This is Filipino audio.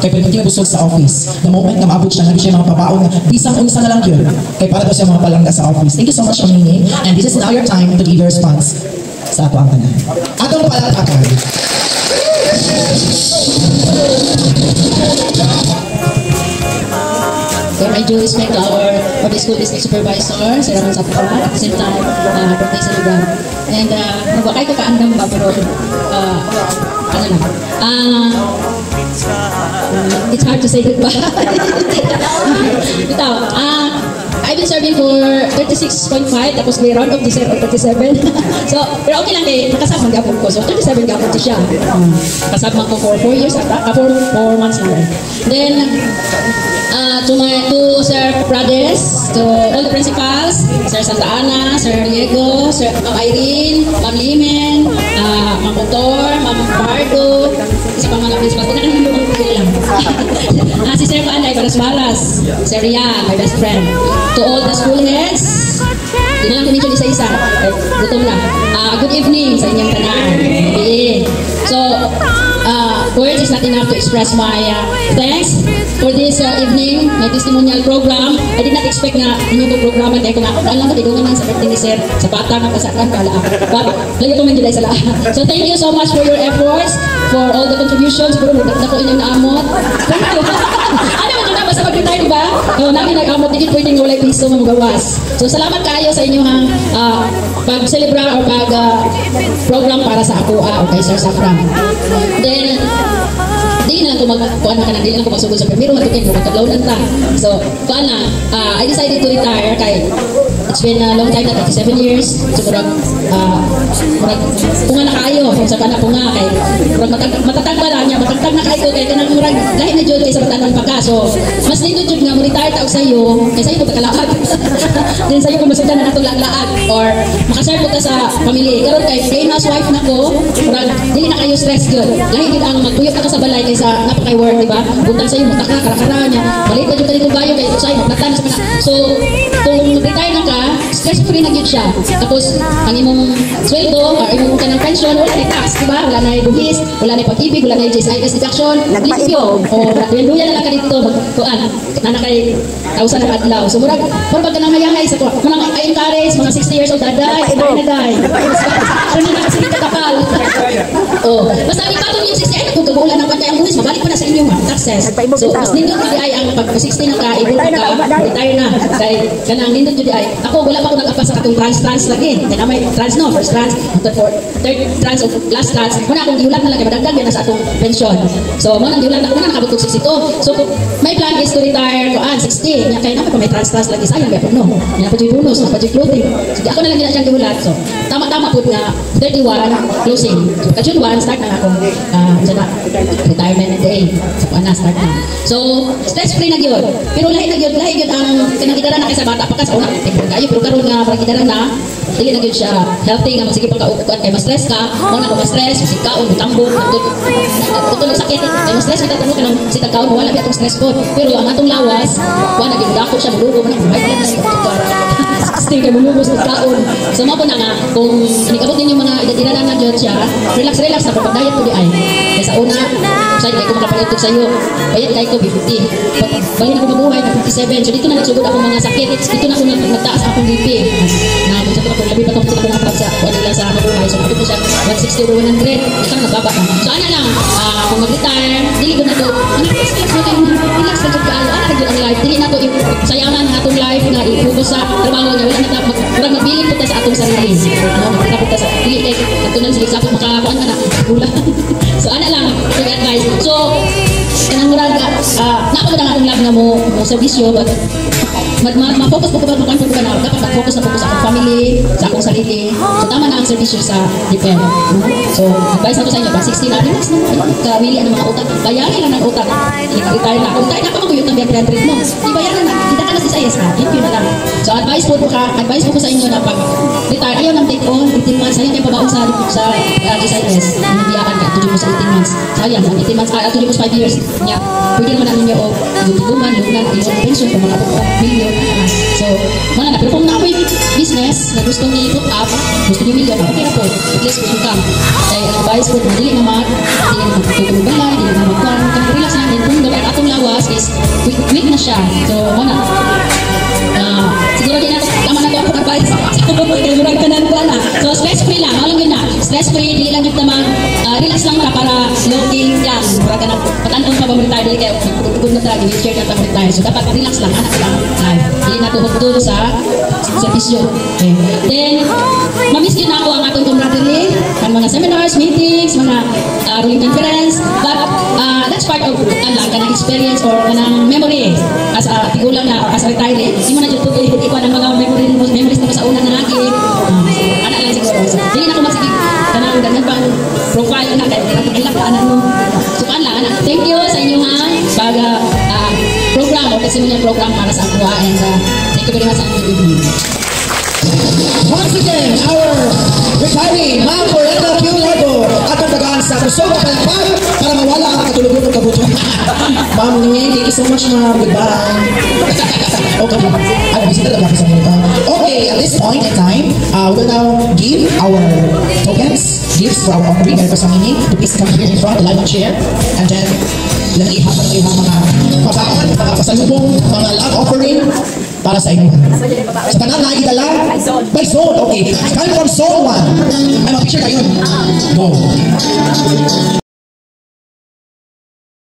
Kay pwede busog sa office. The moment na maabot siya, siya mga pabaon, bisang unsa na lang yun. Kay para daw siya mga palangga sa office. Thank you so much, Amini. And this is now your time to give your response sa ato ang tanan. Atong palatakan. I do respect our public school district supervisor, Sir Ramon Sapua, at the same time, Professor Lugan. And nagwakay ko kaandam ba, pero ano lang. It's hard to say goodbye. Ito, I've been serving for 36.5, tapos may round of dessert of 37. So, pero okay lang eh, nakasama ang gapon ko. So, 37 gapon ko siya. Kasama ko for 4 years ata, 4 months lang. Then, to Sir Prades, to all the principals, Sir Santa Ana, Sir Diego, Sir Ma'am Irene, Ma'am Limen, Ma'am Motor, Ma'am Pardo, isa pa mga principals, pinakahilungan ko lang. Si Sir Panay, Baras-Baras, Sir Rian, my best friend. To all the school heads, hindi na lang kuminyo isa-isa, gutom na. Good evening sa inyong tanan. So, words is not enough to express my thanks for this evening, my testimonial program. I did not expect na inyong programa dahil kung ako alam ko, tigungan lang sa birthday ni Sir, sa bata ng kasakan ka lang. But, lagi ko man sa lahat. So, thank you so much for your efforts, for all the contributions. Siguro, nagdagdag ko inyong naamot. Ano man yun na, basta mag-retire, diba? Namin nag-amot, hindi pwedeng wala piso magawas. So, salamat kayo sa inyong pag-celebra o pag-program para sa ako o kay Sir Safran. Then, di na ako magsugod sa primero, matukin ko, magkaglaw lang ta. So, I decided to retire kay it's been a long time na, 37 years. So, punga na kayo, sa kana punga kay matatag ba lang niya, matatag na kayo kay kanang murag lahi na jud kay sa batanon pa ka. So, mas nindot jud nga mo retire ta og sayo, kay sayo ko pagkalaag. Then sayo ko masugdan na natong laag or makaserve ko ta sa pamilya. Karon kay famous wife nako, murag dili na kayo stress jud. Lahi gid ang magpuyok ka sa balay kaysa napakay work, di ba? Butang sayo mo taka karakara niya. Balik pa jud kanito bayo kay sayo maplatan sa kana. So, kung retire na ka, stress free na gyud siya. Tapos ang imong sweldo or imong kanang pension wala na tax, di ba? Wala na buhis, wala na pag-ibig, wala na GSIS deduction, limpyo. O duyan na lang ka dito magkuan. Nana kay tausan na adlaw. So murag pag nang hayangay sa ko, mga I encourage mga 60 years old daday, na day. Ano na kasi kapal. Oh, basta di pa yung 60 ay kung kabulan ng pantay ang buhis, mabalik pa na sa inyo taxes. So mas nindot jud ay ang pag 60 na ka, ibig ka retire na. Kay kanang nindot jud ay ako wala pa ko nag-apa sa katong trans lagi. Kaya may trans no, first trans, third trans o last trans. Muna akong giulat na lang kay madagdag na sa atong pension. So mo nang giulat na ko na nakabutog 62. So my plan is to retire ko 60. Nya kay na pa may trans lagi sayang ba no. Nya pa jud bonus, pa jud clothing. So ako na lang gina siyang giulat. So tama pud nga 31 closing. So June 1 start na ako retirement day. So ana start na. So stress free na gyud. Pero lahi gyud ang kinagidara na kay sa bata pa ka sa una. Kayo pero karon nga pagidara na dili na gyud siya healthy nga magsige pagkaukuan kay ma-stress ka, mo na ko ma-stress, sikaon, tambok, tutulog sakit, kay ma-stress kita tulo kanang sitagkaon wala bi atong stress pod. Pero ang atong lawas, wala gyud dako siya mulugo man ang right na tukar. Stay kay mulugo sa kaon. So mo po na nga kung inikabot ninyo mga edad na gyud siya, relax na pag-diet ko di ay. Kay sa una, say kay ko makapalit sa iyo, bayad kay ko 50. Bali na ko mabuhay na 57. So dito na nagsugod ako mga sakit. Dito na ako nagtaas akong BP. Na sa ko labi pa to sa mga sa wala sa mabuhay. So ako siya 160 or 100. Ito na nababa. So ana lang, kung mag-retire, dili ko na to. Relax na jud kaayo. Ana jud ang life. Dili na to sayangan ang atong life nga i-focus sa trabaho nga wala na ta magbilin pud ta sa atong sarili. Magbilin ta sa dili kay tunan sila sa makakuan na bulan. So ana lang, advice. So kanang murag napagod ang atong love nga mo servisyo but ma-focus po ko ba na dapat mag-focus na po sa akong family, sa akong sarili. So tama na ang servisyo sa DepEd. So advice na to sa inyo, pag 60 na relax na kawili ang mga utang, bayaran lang ng utang. I-retire na. Kung tayo na pa maguyot ng biyan treat mo, ibayaran na, kita ka na sa IS na, thank you na lang. So advice po ko sa inyo na pag retire, ayaw ng take on 18 months, ayaw kayo pabaon sa SIS, nabiyaan ka, tuloy mo sa 18 months. Sayang, 18 months, tuloy mo sa 5 years. Pwede naman namin nyo o lutuman, lunan, pension, kung mga million. So, wala na. Pero kung na-apoy business na gusto nyo i-put up, gusto nyo million, okay na po. At least kung income. Kaya advice po, dili naman, dili naman tutulong balay, dili naman kung relax namin. is weak na siya. So, wala. Siguro din ako, tama na ako advice. Kaya murag tanan ko na. So, stress-free lang. Alam yun na. Stress-free, hindi lang yung tamang relax lang ka para looking yan. Murag ka na, patanong pa ba retire dili kayo, kung na talaga, i-share ka pa retire. So, dapat relax lang, anak lang. Hindi na tuhod doon sa servisyo. Okay. Then, mamiss din ako ang atong camaraderie, ang mga seminars, meetings, mga ruling conference. But, that's part of kanang experience or kanang memory. As a tigulang na, as a retiree, hindi mo na dyan ikaw ang mga memories mo sa una na lagi. Anak lang siguro. Hindi na ako magsigig kanang ganyan bang profile na kaya ilang paanan mo. So, lang, anak. Thank you sa inyo ha. Pag program o testimonial program para sa ako. And thank you very much sa aking evening. Once again, our retiree, Ma'am Loretta Q. Largo, at ang tagaan sa Kosovo Palakpak para mawala ang katulugan ng kabuto. Ma'am Ning, thank you so much, ma'am. Goodbye. Okay. Ay, bisita talaga ako sa mga. Okay, at this point in time, we will now give our tokens, gifts for our honoree. Meron pa sa meaning to please come here in front, the live chair, and then ihapan kayo ng mga pabaon, mga pasalubong, mga love offering para sa inyo. Sa tanan na idala, by zone, okay. Coming from zone 1. Ay, mag-picture kayo. Go.